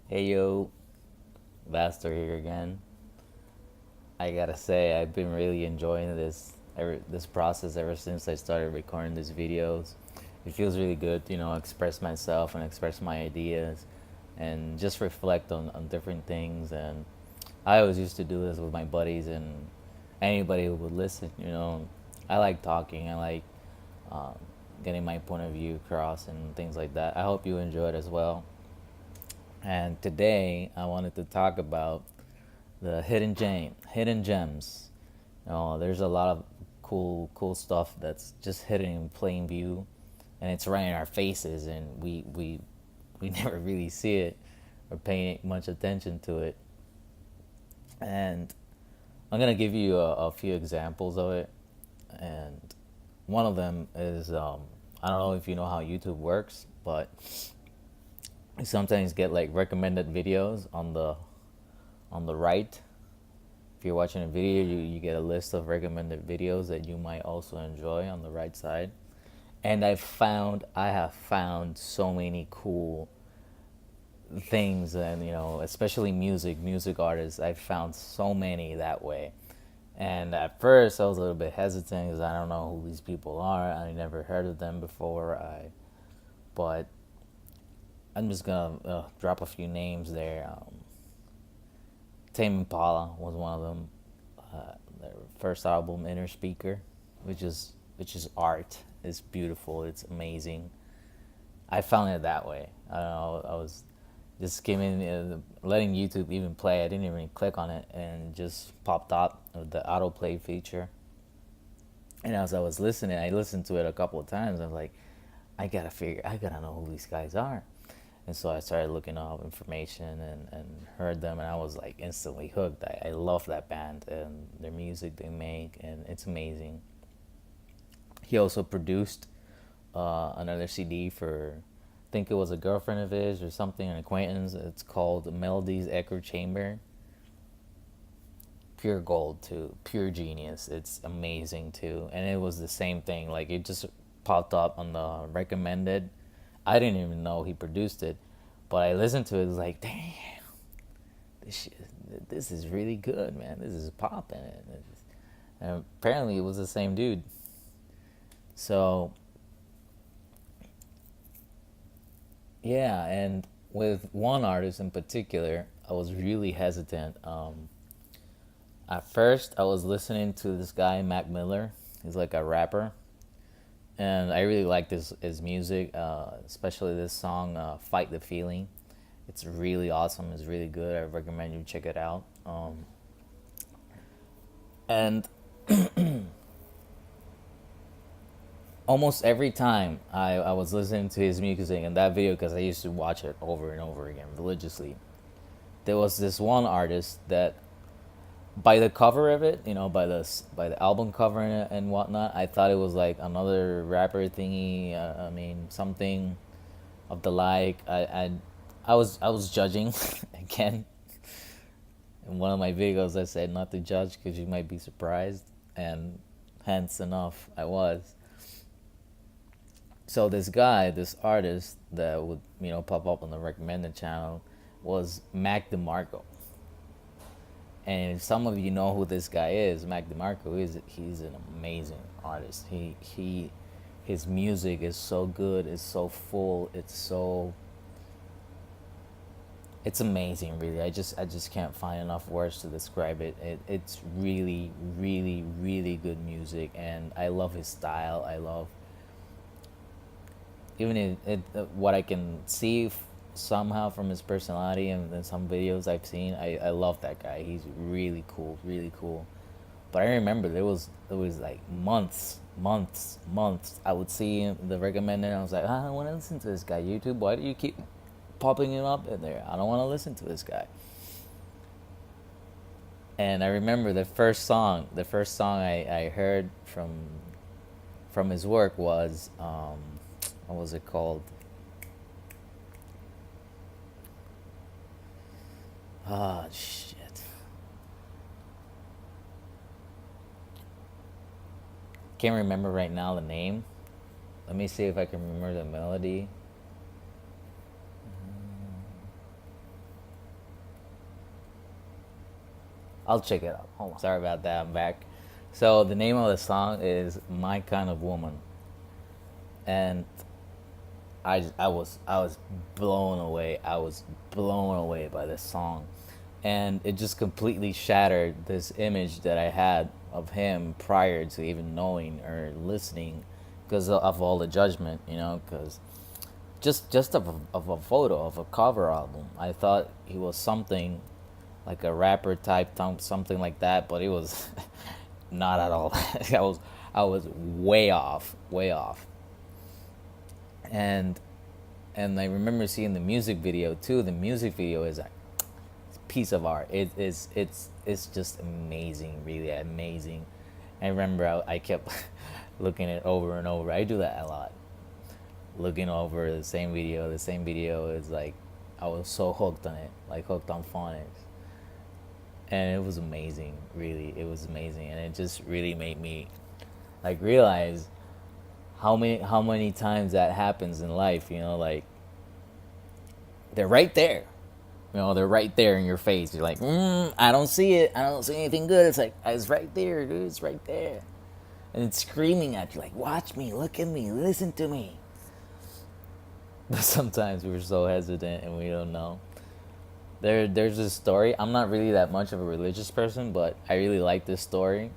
Hey yo, Vasto here again. I gotta say, I've been really enjoying this process ever since I started recording these videos. It feels really good, express myself and express my ideas, and just reflect on different things. And I always used to do this with my buddies and anybody who would listen. I like talking. I like um, getting my point of view across and things like that. I hope you enjoy it as well. And today I wanted to talk about the hidden gems. There's a lot of cool stuff that's just hidden in plain view, and it's right in our faces, and we never really see it or pay much attention to it. And I'm gonna give you a few examples of it, and one of them is I don't know if you know how YouTube works, but you sometimes get like recommended videos on the right. If you're watching a video, you get a list of recommended videos that you might also enjoy on the right side. And I have found so many cool things, and especially music artists. I found so many that way. And at first, I was a little bit hesitant because I don't know who these people are. I never heard of them before. But I'm just gonna drop a few names there. Tame Impala was one of them. Their first album, Inner Speaker, which is art. It's beautiful. It's amazing. I found it that way. I don't know. I was just skimming, letting YouTube even play. I didn't even click on it, and just popped up with the autoplay feature. And as I was listening, I listened to it a couple of times. I was like, I gotta know who these guys are. And so I started looking up information and heard them, and I was like instantly hooked. I love that band and their music they make, and it's amazing. He also produced another CD for, I think it was a girlfriend of his or something, an acquaintance. It's called Melody's Echo Chamber. Pure gold too, pure genius. It's amazing too, and it was the same thing. Like it just popped up on the recommended. I didn't even know he produced it, but I listened to it. It was like, damn, this shit, this is really good, man. This is popping. And apparently, it was the same dude. So yeah, and with one artist in particular, I was really hesitant. At first, I was listening to this guy, Mac Miller. He's like a rapper, and I really like his music, especially this song, "Fight the Feeling." It's really awesome. It's really good. I recommend you check it out. And almost every time I was listening to his music in that video, because I used to watch it over and over again religiously, there was this one artist that, by the cover of it, by the album cover and whatnot, I thought it was like another rapper thingy. I mean, something of the like. I was judging again. In one of my videos, I said not to judge because you might be surprised, and hence enough, I was. So this guy, this artist that would pop up on the recommended channel, was Mac DeMarco. And if some of you know who this guy is, Mac DeMarco he's an amazing artist. His music is so good. It's so full. It's amazing. Really, I just can't find enough words to describe it. It's really really really good music, and I love his style. I love even what I can see somehow from his personality and some videos I've seen. I love that guy. He's really cool, really cool. But I remember there was like months. I would see the recommended. And I was like, I don't want to listen to this guy. YouTube, why do you keep popping him up in there? I don't want to listen to this guy. And I remember the first song I heard from his work was what was it called? Ah, shit. Can't remember right now the name. Let me see if I can remember the melody. I'll check it out. Hold on. Sorry about that. I'm back. So the name of the song is "My Kind of Woman," and I was blown away. I was blown away by this song, and it just completely shattered this image that I had of him prior to even knowing or listening, because of all the judgment, because just of a photo of a cover album, I thought he was something like a rapper type, something like that, but it was not at all. I was way off, way off. And and I remember seeing the music video too. The music video is a piece of art. It's just amazing, really amazing. I remember I kept looking it over and over. I do that a lot, looking over the same video. The same video is like, I was so hooked on it, like hooked on phonics, and it was amazing. Really, it was amazing, and it just really made me like realize how many times that happens in life. Like they're right there. They're right there in your face. You're like, I don't see it. I don't see anything good. It's like, it's right there, dude. It's right there. And it's screaming at you, like, watch me, look at me, listen to me. But sometimes we're so hesitant and we don't know. There's this story. I'm not really that much of a religious person, but I really like this story.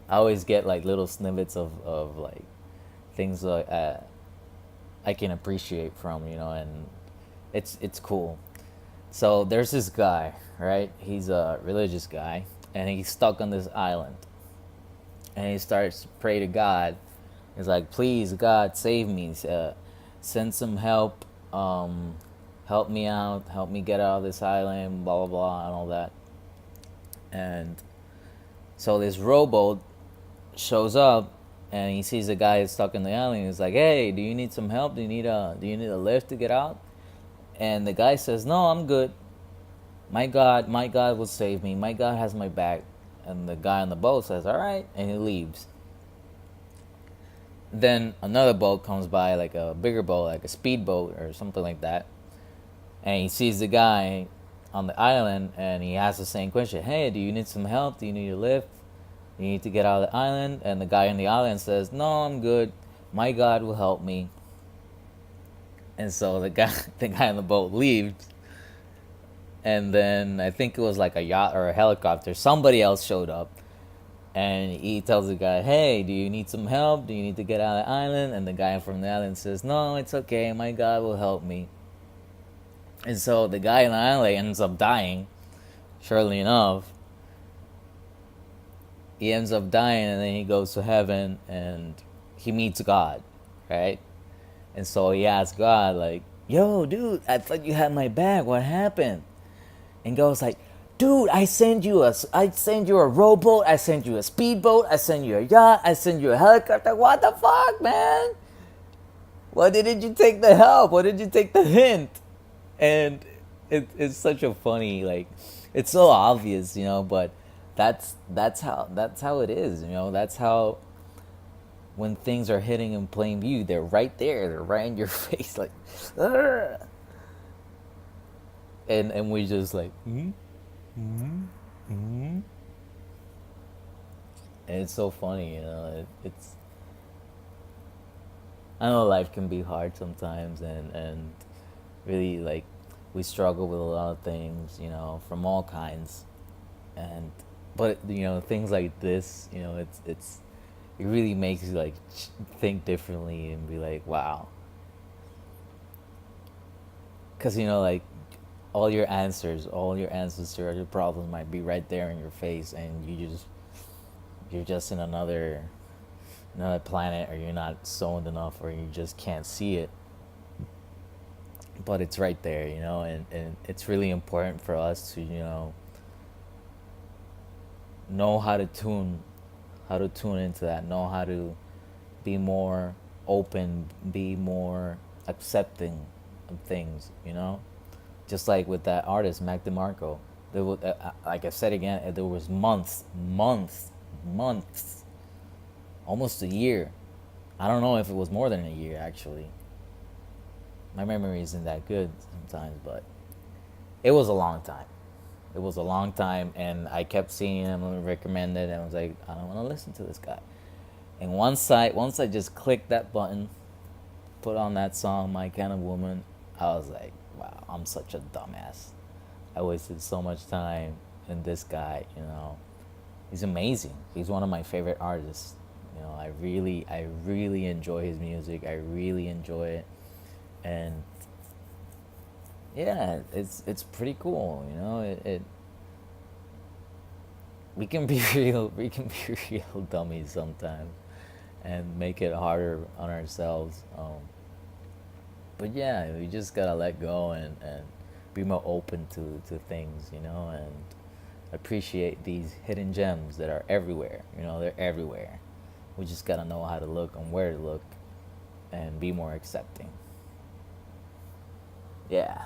I always get like little snippets of like things like I can appreciate from, and it's cool. So there's this guy, right? He's a religious guy, and he's stuck on this island, and he starts to pray to God. He's like, please, God, save me. Send some help. Help me out. Help me get out of this island. Blah blah blah, and all that. And so this rowboat shows up, and he sees a guy stuck in the island. He's like, hey, do you need some help? Do you need a lift to get out? And the guy says, no, I'm good. My God will save me. My God has my back. And the guy on the boat says, all right, and he leaves. Then another boat comes by, like a bigger boat, like a speedboat or something like that. And he sees the guy on the island, and he asks the same question. Hey, do you need some help? Do you need a lift? You need to get out of the island? And the guy on the island says, no, I'm good. My God will help me. And so the guy on the boat leaves. And then I think it was like a yacht or a helicopter. Somebody else showed up. And he tells the guy, hey, do you need some help? Do you need to get out of the island? And the guy from the island says, no, it's okay. My God will help me. And so the guy on the island ends up dying. Surely enough. He ends up dying, and then he goes to heaven and he meets God, right? And so he asks God, like, yo, dude, I thought you had my back. What happened? And God's like, dude, I send you a rowboat, I send you a speedboat, I send you a yacht, I send you a helicopter. What the fuck, man? Why didn't you take the help? Why did you take the hint? And it's such a funny, like, it's so obvious, but that's how it is, That's how, when things are hitting in plain view, they're right there, they're right in your face, like, Argh! And we just like, and it's so funny, it's, I know life can be hard sometimes, and really, like, we struggle with a lot of things, from all kinds, and but things like this, it really makes you like think differently and be like, wow, because like all your answers to your problems might be right there in your face, and you're just in another planet, or you're not zoned enough, or you just can't see it, but it's right there, and it's really important for us to know how to tune into that, know how to be more open, be more accepting of things, just like with that artist Mac DeMarco. There was, like I said again, there was months, almost a year. I don't know if it was more than a year, actually. My memory isn't that good sometimes, but it was a long time. It was a long time, and I kept seeing him recommended, and I was like, I don't want to listen to this guy. And once I just clicked that button, put on that song, My Kind of Woman, I was like, wow, I'm such a dumbass. I wasted so much time in this guy, you know. He's amazing. He's one of my favorite artists. You know, I really enjoy his music. I really enjoy it. And yeah, it's pretty cool, you know. It we can be real dummies sometimes and make it harder on ourselves. But yeah, we just gotta let go and be more open to things, you know, and appreciate these hidden gems that are everywhere. You know, they're everywhere. We just gotta know how to look and where to look and be more accepting. Yeah.